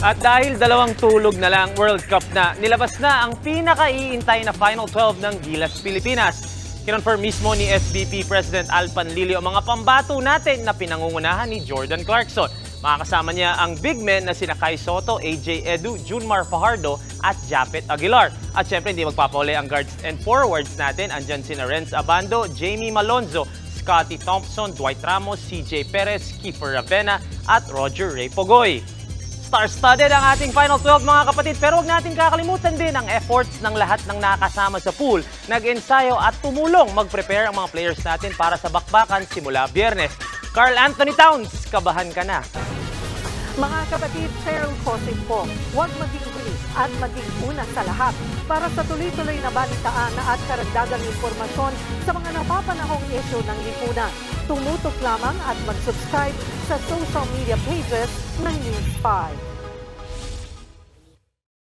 At dahil dalawang tulog na lang World Cup na, nilabas na ang pinaka-iintay na Final 12 ng Gilas Pilipinas. Kinonfirm mismo ni SBP President Al Panlilio ang mga pambato natin na pinangungunahan ni Jordan Clarkson. Makakasama niya ang big men na sina Kai Soto, AJ Edu, Junmar Fajardo at Japet Aguilar. At syempre hindi magpapauli ang guards and forwards natin. Andyan sina Renz Abando, Jamie Malonzo, Scotty Thompson, Dwight Ramos, CJ Perez, Kiefer Ravena at Roger Ray Pogoy. Star-studded ang ating Final 12 mga kapatid, pero huwag natin kakalimutan din ang efforts ng lahat ng nakasama sa pool. Nag-ensayo at tumulong mag-prepare ang mga players natin para sa bakbakan simula Biyernes. Carl Anthony Towns, kabahan ka na. Mga kapatid, Cheryl Cosing po, huwag maging huli at maging una sa lahat para sa tuloy-tuloy na balitaan at karagdagang impormasyon sa mga napapanahong issue ng lipunan. Tumutok lamang at mag-subscribe sa social media pages ng News 5.